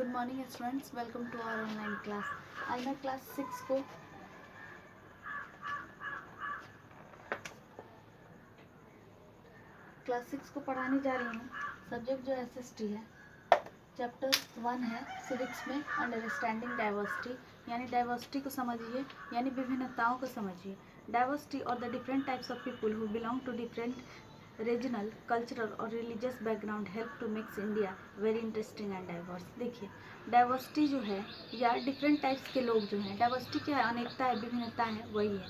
Good morning students, welcome to our online class. आज मैं class 6 को पढ़ाने जा रही हूँ। सब्जेक्ट जो SST है, चैप्टर 1 है सिविक्स में अंडरस्टैंडिंग डाइवर्सिटी, यानी डाइवर्सिटी को समझिए, यानी विभिन्नताओं को समझिए। डाइवर्सिटी और the different types of people who belong to different regional, cultural और religious background help to makes India very interesting and diverse. देखिए, डाइवर्सिटी जो है या डिफरेंट टाइप्स के लोग जो हैं, डाइवर्सिटी क्या है? अनेकता है, विभिन्नता है, वही है।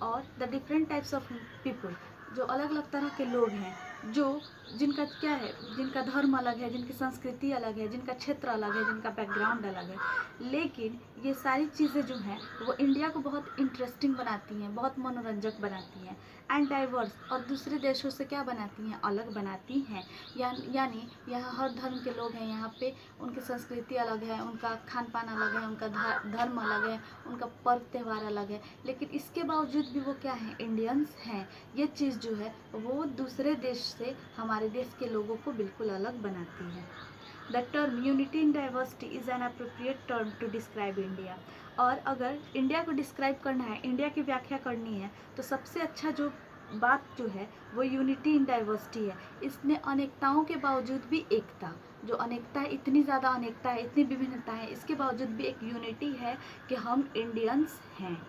और the different types of people, जो अलग अलग तरह के लोग हैं, जो जिनका क्या है, जिनका धर्म अलग है, जिनकी संस्कृति अलग है, जिनका क्षेत्र अलग है, जिनका बैकग्राउंड अलग है, लेकिन ये सारी चीज़ें जो हैं वो इंडिया को बहुत इंटरेस्टिंग बनाती हैं, बहुत मनोरंजक बनाती हैं एंड डाइवर्स, और दूसरे देशों से क्या बनाती हैं? अलग बनाती हैं। यानी यहाँ हर धर्म के लोग हैं, यहाँ पे उनकी संस्कृति अलग है, उनका खान पान अलग है, उनका धर्म अलग है, उनका पर्व त्यौहार अलग है, लेकिन इसके बावजूद भी वो क्या हैं? इंडियंस हैं। ये चीज़ जो है वो दूसरे देश से हमारे देश के लोगों को बिल्कुल अलग बनाती है। The term unity in diversity is an appropriate term to describe India. और अगर इंडिया को डिस्क्राइब करना है, इंडिया की व्याख्या करनी है, तो सबसे अच्छा जो बात जो है वो यूनिटी इन डाइवर्सिटी है। इसने अनेकताओं के बावजूद भी एकता, जो अनेकता है, इतनी ज़्यादा अनेकता है, इतनी विभिन्नता है, इसके बावजूद भी एक यूनिटी है कि हम इंडियंस हैं।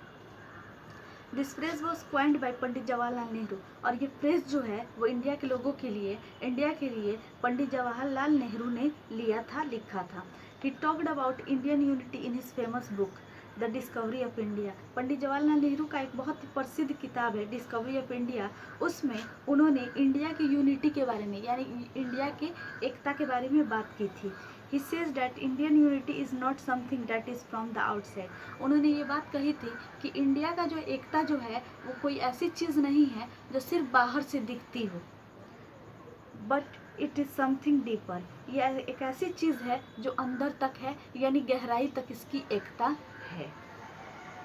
This phrase was coined by Pandit Jawaharlal Nehru. और ये फ्रेज जो है वो इंडिया के लोगों के लिए, इंडिया के लिए पंडित जवाहरलाल नेहरू ने लिया था, लिखा था। He talked about Indian unity in his famous book the discovery of India. Pandit Jawaharlal Nehru का एक बहुत ही प्रसिद्ध किताब है डिस्कवरी ऑफ इंडिया। उसमें उन्होंने इंडिया की यूनिटी के बारे में, यानी इंडिया के एकता के बारे में बात की थी। He says that Indian unity is not something that is from the outside. उन्होंने ये बात कही थी कि इंडिया का जो एकता जो है वो कोई ऐसी चीज़ नहीं है जो सिर्फ बाहर से दिखती हो, but it is something deeper. यह एक ऐसी चीज़ है जो अंदर तक है, यानी गहराई तक इसकी एकता है।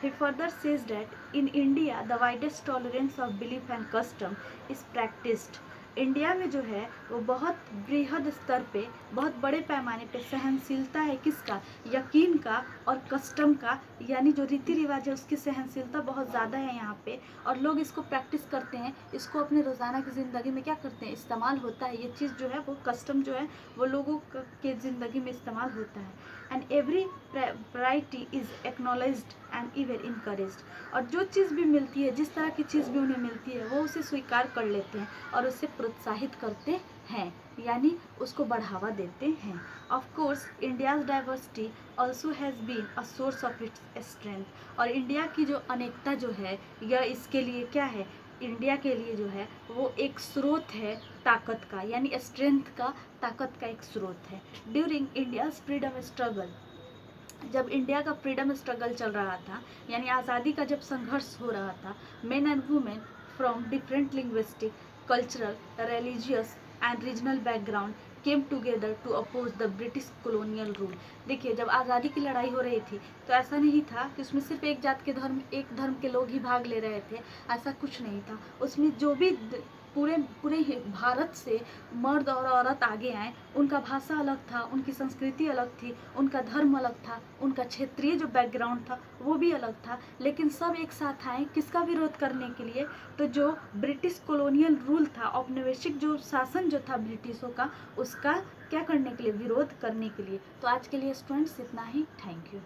He further says that in India the widest tolerance of belief and custom is practiced. India में जो है वो बहुत बृहद स्तर पे, बहुत बड़े पैमाने पे सहनशीलता है, किसका? यकीन का और कस्टम का, यानी जो रीति रिवाज है उसकी सहनशीलता बहुत ज़्यादा है यहाँ पे, और लोग इसको प्रैक्टिस करते हैं, इसको अपने रोज़ाना की ज़िंदगी में क्या करते हैं? इस्तेमाल होता है। ये चीज़ जो है वो कस्टम जो है वो लोगों के ज़िंदगी में इस्तेमाल होता है। And every variety is acknowledged and even encouraged. और जो चीज़ भी मिलती है, जिस तरह की चीज़ भी उन्हें मिलती है, वो उसे स्वीकार कर लेते हैं और उसे प्रोत्साहित करते हैं, यानी उसको बढ़ावा देते हैं। Of course India's diversity also has been a source of its strength. और इंडिया की जो अनेकता जो है, यह इसके लिए क्या है? इंडिया के लिए जो है वो एक स्रोत है ताकत का, यानी स्ट्रेंथ का, ताकत का एक स्रोत है। ड्यूरिंग इंडियाज़ फ्रीडम स्ट्रगल, जब इंडिया का फ्रीडम स्ट्रगल चल रहा था, यानी आज़ादी का जब संघर्ष हो रहा था, men and women from different linguistic, cultural, religious and regional background came together to oppose the British colonial rule. देखिए, जब आज़ादी की लड़ाई हो रही थी तो ऐसा नहीं था कि उसमें सिर्फ एक जात के एक धर्म के लोग ही भाग ले रहे थे, ऐसा कुछ नहीं था। उसमें जो भी पूरे भारत से मर्द और औरत आगे आए, उनका भाषा अलग था, उनकी संस्कृति अलग थी, उनका धर्म अलग था, उनका क्षेत्रीय जो बैकग्राउंड था वो भी अलग था, लेकिन सब एक साथ आए किसका विरोध करने के लिए? तो जो ब्रिटिश कॉलोनियल रूल था, औपनिवेशिक जो शासन जो था ब्रिटिशों का, उसका क्या करने के लिए? विरोध करने के लिए। तो आज के लिए स्टूडेंट्स इतना ही। Thank you.